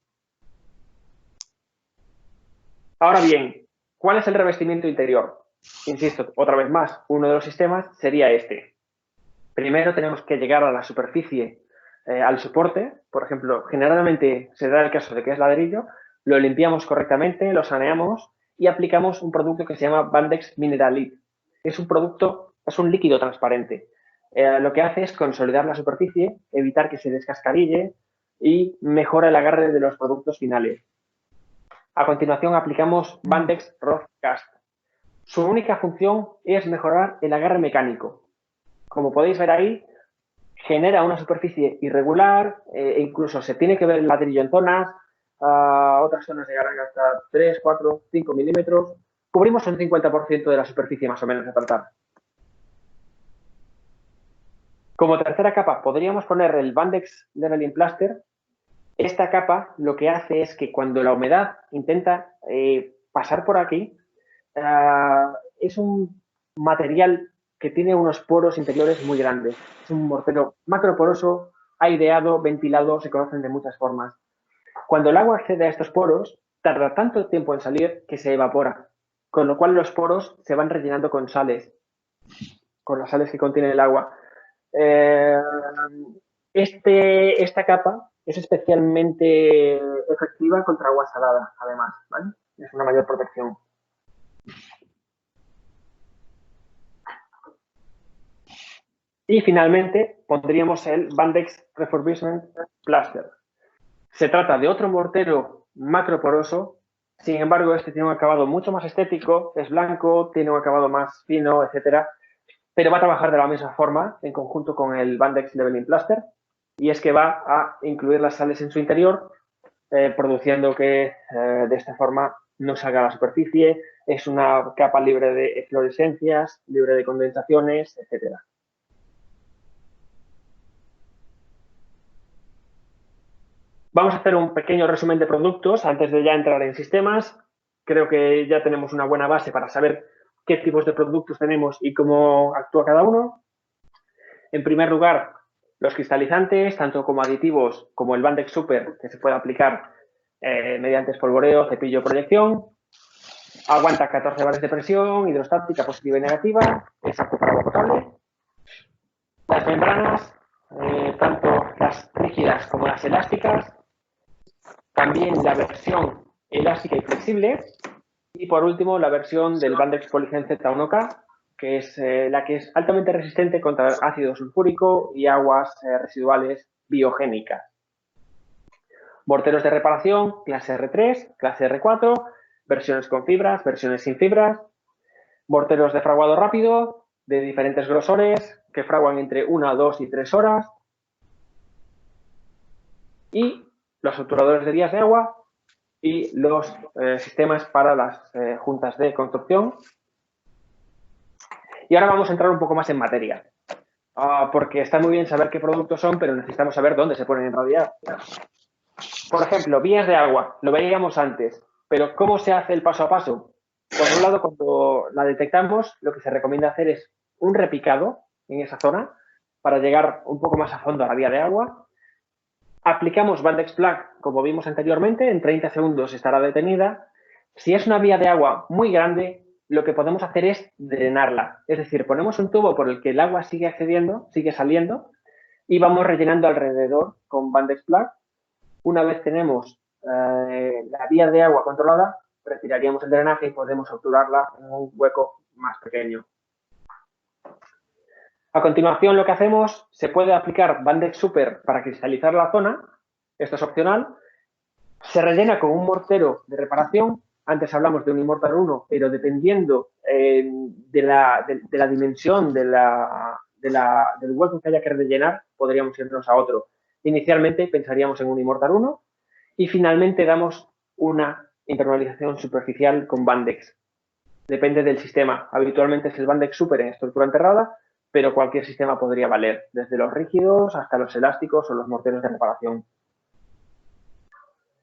Ahora bien, ¿cuál es el revestimiento interior? Insisto, otra vez más, uno de los sistemas sería este. Primero tenemos que llegar a la superficie al soporte, por ejemplo, generalmente se da el caso de que es ladrillo, lo limpiamos correctamente, lo saneamos y aplicamos un producto que se llama Bandex Mineralite. Es un producto, es un líquido transparente. Lo que hace es consolidar la superficie, evitar que se descascarille y mejora el agarre de los productos finales. A continuación aplicamos Bandex Rough Cast. Su única función es mejorar el agarre mecánico. Como podéis ver ahí, genera una superficie irregular e incluso se tiene que ver el ladrillo en zonas, otras zonas llegarán hasta 3, 4, 5 milímetros. Cubrimos un 50% de la superficie más o menos a tratar. Como tercera capa podríamos poner el Bandex Leveling Plaster. Esta capa lo que hace es que cuando la humedad intenta pasar por aquí, es un material que tiene unos poros interiores muy grandes. Es un mortero macroporoso, aireado, ventilado, se conocen de muchas formas. Cuando el agua accede a estos poros, tarda tanto tiempo en salir que se evapora, con lo cual los poros se van rellenando con sales, con las sales que contiene el agua. Esta capa es especialmente efectiva contra agua salada, además, ¿vale? Es una mayor protección. Y finalmente pondríamos el Bandex Refurbishment Plaster. Se trata de otro mortero macroporoso, sin embargo este tiene un acabado mucho más estético, es blanco, tiene un acabado más fino, etcétera, pero va a trabajar de la misma forma en conjunto con el Bandex Leveling Plaster, y es que va a incluir las sales en su interior, produciendo que de esta forma no salga a la superficie, es una capa libre de fluorescencias, libre de condensaciones, etcétera. Vamos a hacer un pequeño resumen de productos antes de ya entrar en sistemas. Creo que ya tenemos una buena base para saber qué tipos de productos tenemos y cómo actúa cada uno. En primer lugar, los cristalizantes, tanto como aditivos como el Bandex Super, que se puede aplicar mediante espolvoreo, cepillo o proyección. Aguanta 14 bares de presión, hidrostática positiva y negativa, es apto para agua potable. Las membranas, tanto las rígidas como las elásticas. También la versión elástica y flexible. Y por último, la versión del Bandex Polygen Z1K, que es la que es altamente resistente contra ácido sulfúrico y aguas residuales biogénicas. Morteros de reparación, clase R3, clase R4, versiones con fibras, versiones sin fibras. Morteros de fraguado rápido, de diferentes grosores, que fraguan entre 1, 2 y 3 horas. Y los obturadores de vías de agua y los sistemas para las juntas de construcción. Y ahora vamos a entrar un poco más en materia, porque está muy bien saber qué productos son, pero necesitamos saber dónde se ponen en realidad. Por ejemplo, vías de agua, lo veíamos antes, pero ¿cómo se hace el paso a paso? Por un lado, cuando la detectamos, lo que se recomienda hacer es un repicado en esa zona para llegar un poco más a fondo a la vía de agua. Aplicamos Bandex Plug, como vimos anteriormente, en 30 segundos estará detenida. Si es una vía de agua muy grande, lo que podemos hacer es drenarla. Es decir, ponemos un tubo por el que el agua sigue accediendo, sigue saliendo, y vamos rellenando alrededor con Bandex Plug. Una vez tenemos la vía de agua controlada, retiraríamos el drenaje y podemos obturarla en un hueco más pequeño. A continuación, lo que hacemos, se puede aplicar Bandex Super para cristalizar la zona, esto es opcional, se rellena con un mortero de reparación, antes hablamos de un Immortal 1, pero dependiendo de la dimensión del hueco que haya que rellenar, podríamos irnos a otro. Inicialmente pensaríamos en un Immortal 1 y finalmente damos una impermeabilización superficial con Bandex. Depende del sistema. Habitualmente es el Bandex Super en estructura enterrada, pero cualquier sistema podría valer, desde los rígidos hasta los elásticos o los morteros de reparación.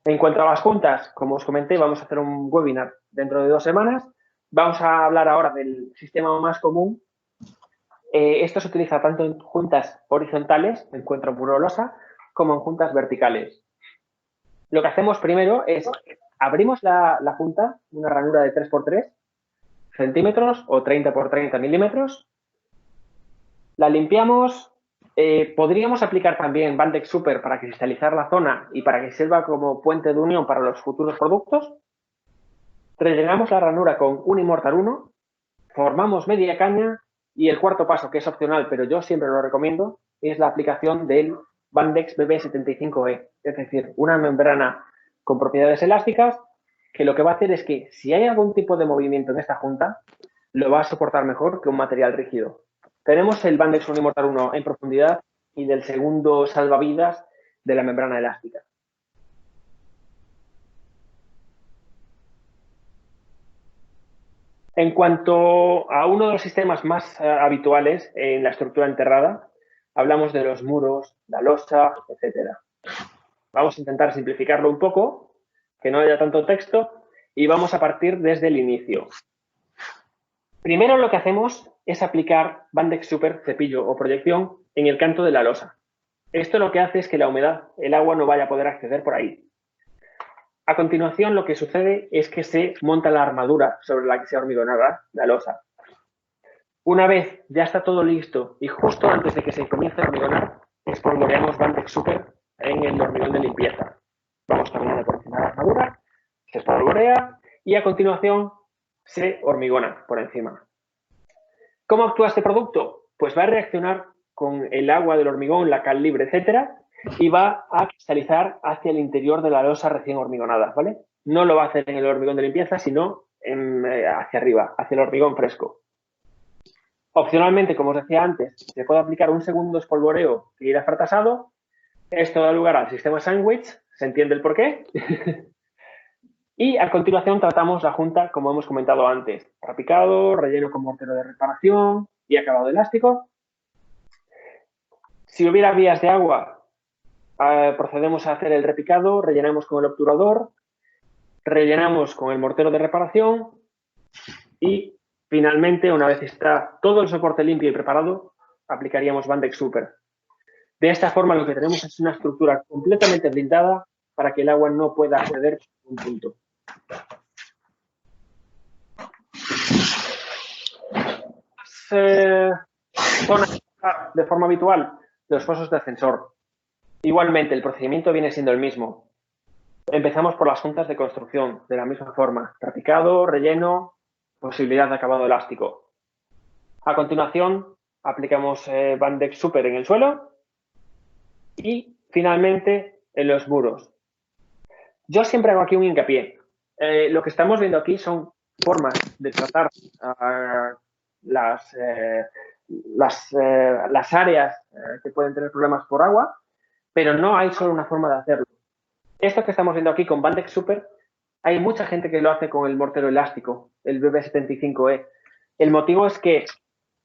En cuanto a las juntas, como os comenté, vamos a hacer un webinar dentro de 2 semanas. Vamos a hablar ahora del sistema más común. Esto se utiliza tanto en juntas horizontales, encuentro muro losa, como en juntas verticales. Lo que hacemos primero es abrimos la junta, una ranura de 3×3 centímetros o 30×30 milímetros. La limpiamos, Podríamos aplicar también Bandex Super para cristalizar la zona y para que sirva como puente de unión para los futuros productos. Rellenamos la ranura con un Immortal 1, formamos media caña y el cuarto paso, que es opcional, pero yo siempre lo recomiendo, es la aplicación del Bandex BB75E, es decir, una membrana con propiedades elásticas que lo que va a hacer es que si hay algún tipo de movimiento en esta junta, lo va a soportar mejor que un material rígido. Tenemos el Bandex Immortal 1 en profundidad y del segundo salvavidas de la membrana elástica. En cuanto a uno de los sistemas más habituales en la estructura enterrada, hablamos de los muros, la losa, etc. Vamos a intentar simplificarlo un poco, que no haya tanto texto, y vamos a partir desde el inicio. Primero lo que hacemos es aplicar Bandex Super, cepillo o proyección en el canto de la losa. Esto lo que hace es que la humedad, el agua no vaya a poder acceder por ahí. A continuación, lo que sucede es que se monta la armadura sobre la que se hormigonará la losa. Una vez ya está todo listo y justo antes de que se comience a hormigonar, espolvoreamos Bandex Super en el hormigón de limpieza. Vamos caminando por encima de la armadura, se espolvorea y a continuación se hormigona por encima. ¿Cómo actúa este producto? Pues va a reaccionar con el agua del hormigón, la cal libre, etcétera, y va a cristalizar hacia el interior de la losa recién hormigonada, ¿vale? No lo va a hacer en el hormigón de limpieza, sino hacia arriba, hacia el hormigón fresco. Opcionalmente, como os decía antes, se puede aplicar un segundo espolvoreo que irá fratasado. Esto da lugar al sistema sándwich, ¿se entiende el porqué? Y a continuación tratamos la junta, como hemos comentado antes. Rapicado, relleno con mortero de reparación y acabado elástico. Si hubiera vías de agua, procedemos a hacer el repicado, rellenamos con el obturador, rellenamos con el mortero de reparación y finalmente, una vez está todo el soporte limpio y preparado, aplicaríamos Bandex Super. De esta forma lo que tenemos es una estructura completamente blindada para que el agua no pueda acceder a un punto. Zonas de forma habitual, los fosos de ascensor. Igualmente, el procedimiento viene siendo el mismo. Empezamos por las juntas de construcción, de la misma forma. Rapicado, relleno, posibilidad de acabado elástico. A continuación, aplicamos Bandex Super en el suelo y, finalmente, en los muros. Yo siempre hago aquí un hincapié. Lo que estamos viendo aquí son formas de tratar las áreas que pueden tener problemas por agua, pero no hay solo una forma de hacerlo. Esto que estamos viendo aquí con Bandex Super, hay mucha gente que lo hace con el mortero elástico, el BB75E. El motivo es que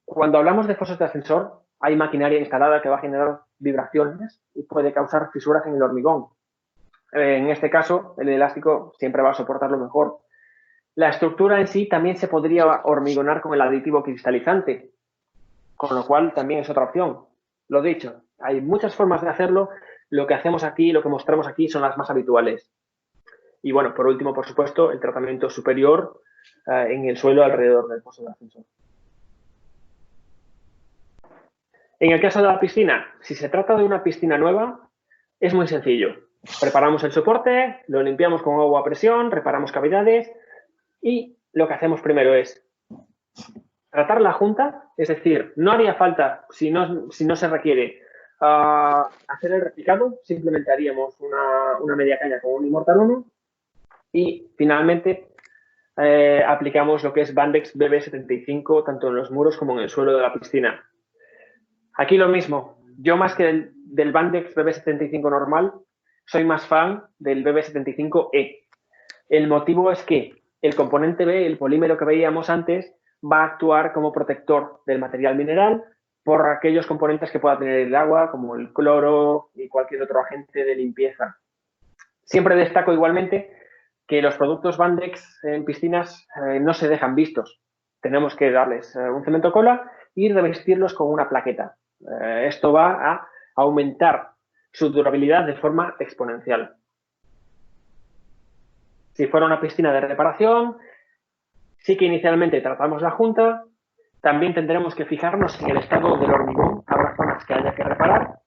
cuando hablamos de fosos de ascensor, hay maquinaria instalada que va a generar vibraciones y puede causar fisuras en el hormigón. En este caso, el elástico siempre va a soportarlo mejor. La estructura en sí también se podría hormigonar con el aditivo cristalizante, con lo cual también es otra opción. Lo dicho, hay muchas formas de hacerlo. Lo que hacemos aquí, lo que mostramos aquí son las más habituales. Y bueno, por último, por supuesto, el tratamiento superior en el suelo alrededor del foso de ascensor. En el caso de la piscina, si se trata de una piscina nueva, es muy sencillo. Preparamos el soporte, lo limpiamos con agua a presión, reparamos cavidades y lo que hacemos primero es tratar la junta, es decir, no haría falta, si no se requiere, hacer el replicado, simplemente haríamos una media caña con un Immortal 1 y finalmente aplicamos lo que es Bandex BB75 tanto en los muros como en el suelo de la piscina. Aquí lo mismo, yo más que del Bandex BB75 normal, soy más fan del BB75E. El motivo es que el componente B, el polímero que veíamos antes, va a actuar como protector del material mineral por aquellos componentes que pueda tener el agua, como el cloro y cualquier otro agente de limpieza. Siempre destaco igualmente que los productos Bandex en piscinas no se dejan vistos. Tenemos que darles un cemento cola y revestirlos con una plaqueta. Esto va a aumentar su durabilidad de forma exponencial. Si fuera una piscina de reparación, sí que inicialmente tratamos la junta. También tendremos que fijarnos en el estado del hormigón. Habrá zonas que haya que reparar.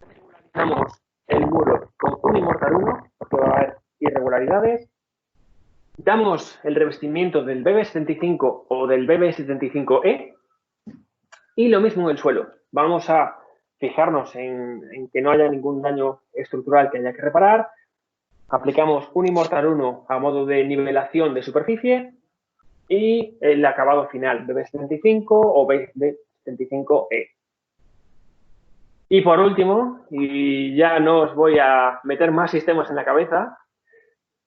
Regularizamos el muro con Unimortar 1, porque va a haber irregularidades. Damos el revestimiento del BB75 o del BB75E y lo mismo en el suelo. Vamos a fijarnos en que no haya ningún daño estructural que haya que reparar. Aplicamos Unimortar 1 a modo de nivelación de superficie y el acabado final, BB75 o BB75E. Y por último, y ya no os voy a meter más sistemas en la cabeza,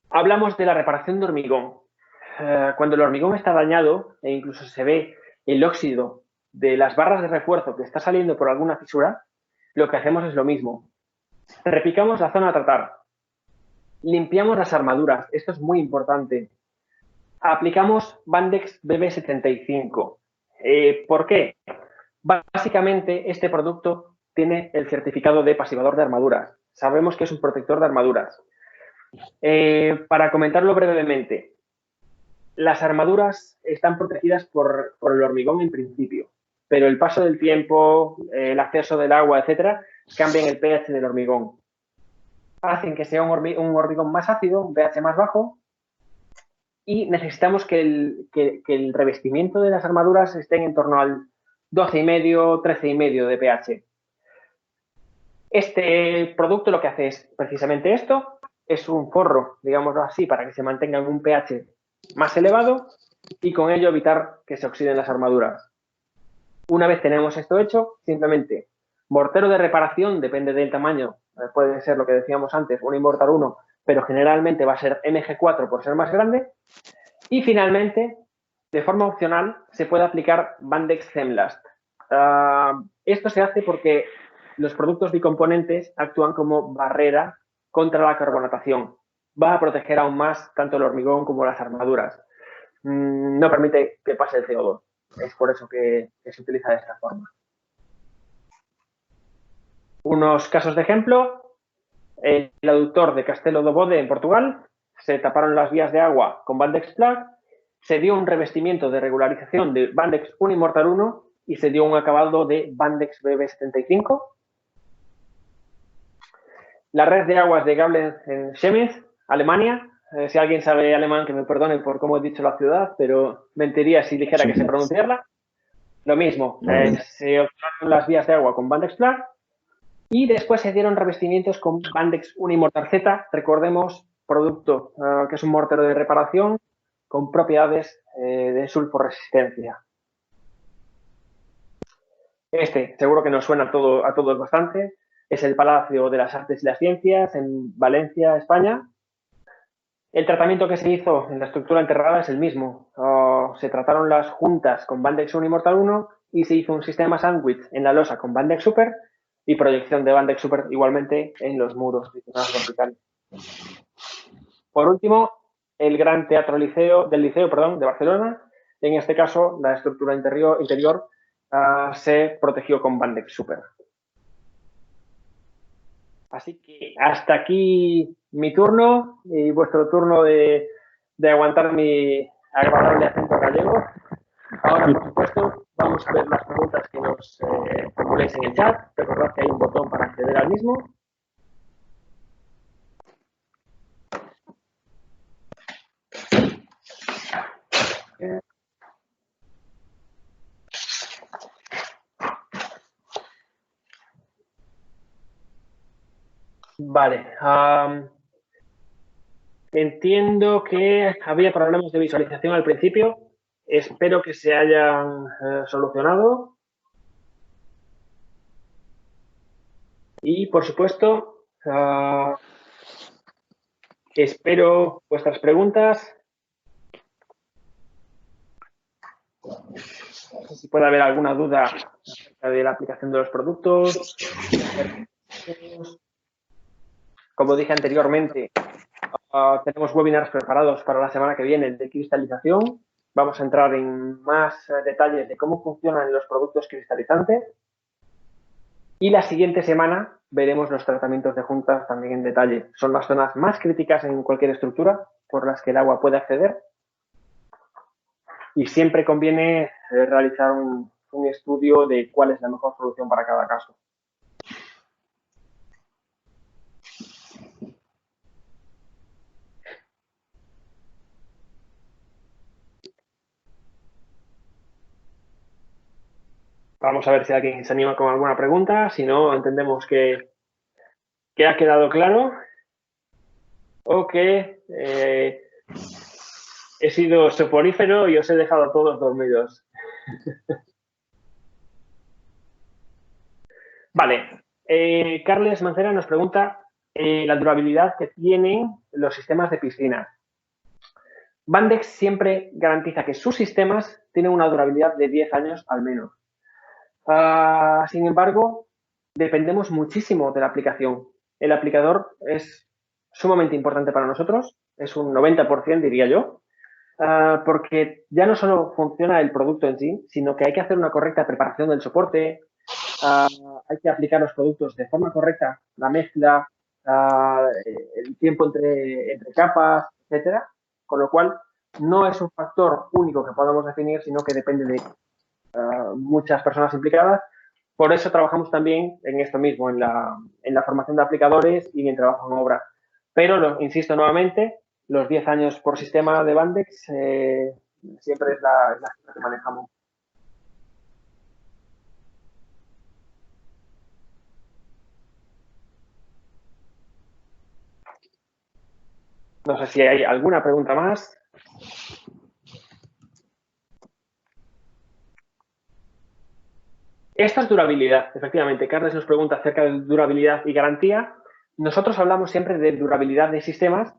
hablamos de la reparación de hormigón. Cuando el hormigón está dañado e incluso se ve el óxido de las barras de refuerzo que está saliendo por alguna fisura, lo que hacemos es lo mismo. Repicamos la zona a tratar. Limpiamos las armaduras. Esto es muy importante. Aplicamos Bandex BB75. ¿Por qué? Básicamente, este producto tiene el certificado de pasivador de armaduras. Sabemos que es un protector de armaduras. Para comentarlo brevemente, las armaduras están protegidas por el hormigón en principio, pero el paso del tiempo, el acceso del agua, etcétera, cambian el pH del hormigón. Hacen que sea un hormigón más ácido, un pH más bajo, y necesitamos que el revestimiento de las armaduras estén en torno al 12,5, 13,5 de pH. Este producto lo que hace es precisamente esto, es un forro, digámoslo así, para que se mantenga en un pH más elevado y con ello evitar que se oxiden las armaduras. Una vez tenemos esto hecho, simplemente mortero de reparación, depende del tamaño, puede ser lo que decíamos antes, un Unimortar 1, pero generalmente va a ser MG4 por ser más grande. Y finalmente, de forma opcional, se puede aplicar Bandex Zemlast. Esto se hace porque los productos bicomponentes actúan como barrera contra la carbonatación. Va a proteger aún más tanto el hormigón como las armaduras. No permite que pase el CO2. Es por eso que se utiliza de esta forma. Unos casos de ejemplo. El aductor de Castelo do Bode en Portugal, se taparon las vías de agua con Bandex Plug, se dio un revestimiento de regularización de Bandex Unimortar 1 y se dio un acabado de Bandex BB75. La red de aguas de Gablen en Chemnitz, Alemania. Si alguien sabe alemán, que me perdone por cómo he dicho la ciudad, pero mentiría si dijera que sé pronunciarla. Lo mismo, se obtuvieron las vías de agua con Bandex Plug y después se dieron revestimientos con Bandex Unimortar Z. Recordemos, producto que es un mortero de reparación con propiedades de sulforesistencia. Este, seguro que nos suena a todos bastante, es el Palacio de las Artes y las Ciencias en Valencia, España. El tratamiento que se hizo en la estructura enterrada es el mismo. Se trataron las juntas con Bandex Unimortar 1 y se hizo un sistema sándwich en la losa con Bandex Super y proyección de Bandex Super igualmente en los muros verticales. Por último, el Gran Teatro del Liceo de Barcelona. En este caso, la estructura interior se protegió con Bandex Super. Así que hasta aquí mi turno y vuestro turno de aguantar mi agradable acento gallego. Ahora, por supuesto, vamos a ver las preguntas que nos formuléis en el chat. Recordad que hay un botón para acceder al mismo. Vale. Entiendo que había problemas de visualización al principio. Espero que se hayan solucionado. Y, por supuesto, espero vuestras preguntas. No sé si puede haber alguna duda acerca de la aplicación de los productos. Como dije anteriormente, tenemos webinars preparados para la semana que viene de cristalización. Vamos a entrar en más detalles de cómo funcionan los productos cristalizantes. Y la siguiente semana veremos los tratamientos de juntas también en detalle. Son las zonas más críticas en cualquier estructura por las que el agua puede acceder. Y siempre conviene realizar un un estudio de cuál es la mejor solución para cada caso. Vamos a ver si alguien se anima con alguna pregunta. Si no, entendemos que ha quedado claro o que he sido soporífero y os he dejado a todos dormidos. Vale. Carles Mancera nos pregunta la durabilidad que tienen los sistemas de piscina. Bandex siempre garantiza que sus sistemas tienen una durabilidad de 10 años al menos. Sin embargo, dependemos muchísimo de la aplicación. El aplicador es sumamente importante para nosotros, es un 90% diría yo, porque ya no solo funciona el producto en sí, sino que hay que hacer una correcta preparación del soporte, hay que aplicar los productos de forma correcta, la mezcla, el tiempo entre capas, etcétera, con lo cual no es un factor único que podamos definir, sino que depende de muchas personas implicadas. Por eso trabajamos también en esto mismo, en la formación de aplicadores y en el trabajo en obra. Pero, insisto nuevamente, los 10 años por sistema de Bandex siempre es la cifra que manejamos. No sé si hay alguna pregunta más. Esto es durabilidad, efectivamente. Carles nos pregunta acerca de durabilidad y garantía. Nosotros hablamos siempre de durabilidad de sistemas.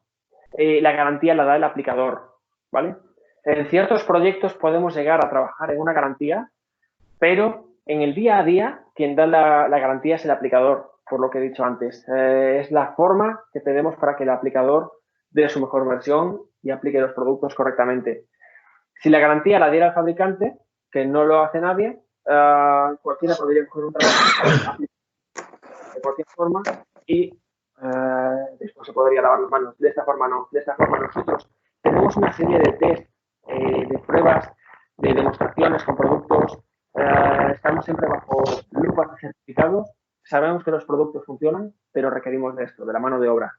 La garantía la da el aplicador, ¿vale? En ciertos proyectos podemos llegar a trabajar en una garantía, pero en el día a día quien da la garantía es el aplicador, por lo que he dicho antes. Es la forma que tenemos para que el aplicador dé su mejor versión y aplique los productos correctamente. Si la garantía la diera el fabricante, que no lo hace nadie, cualquiera podría coger un trabajo de cualquier forma y después se podría lavar las manos. De esta forma no. De esta forma nosotros tenemos una serie de test, de pruebas, de demostraciones con productos. Estamos siempre bajo lupa de certificados. Sabemos que los productos funcionan, pero requerimos de esto, de la mano de obra.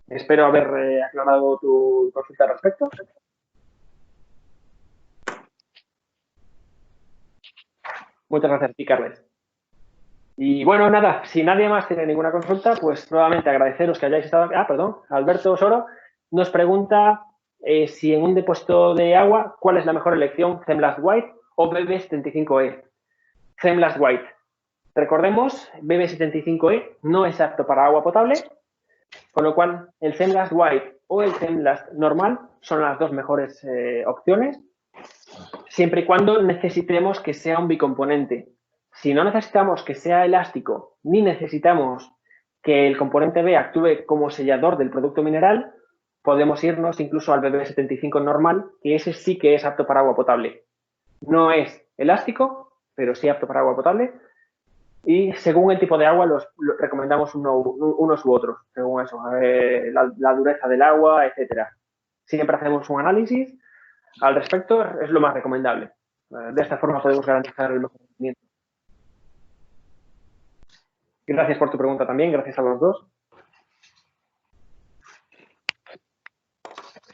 Espero haber aclarado tu consulta al respecto. Muchas gracias a ti, Carles. Y bueno, nada, si nadie más tiene ninguna consulta, pues nuevamente agradeceros que hayáis estado. Perdón, Alberto Soro nos pregunta si en un depósito de agua, ¿cuál es la mejor elección, Zemlast White o BB75E? Zemlast White. Recordemos, BB75E no es apto para agua potable, con lo cual el Zemlast White o el Zemlast normal son las dos mejores opciones, siempre y cuando necesitemos que sea un bicomponente. Si no necesitamos que sea elástico, ni necesitamos que el componente B actúe como sellador del producto mineral, podemos irnos incluso al BB75 normal, que ese sí que es apto para agua potable. No es elástico, pero sí apto para agua potable. Y según el tipo de agua, los recomendamos unos u otros, según eso, la dureza del agua, etcétera. Siempre hacemos un análisis al respecto, es lo más recomendable. De esta forma podemos garantizar el mejor rendimiento. Gracias por tu pregunta también, gracias a los dos.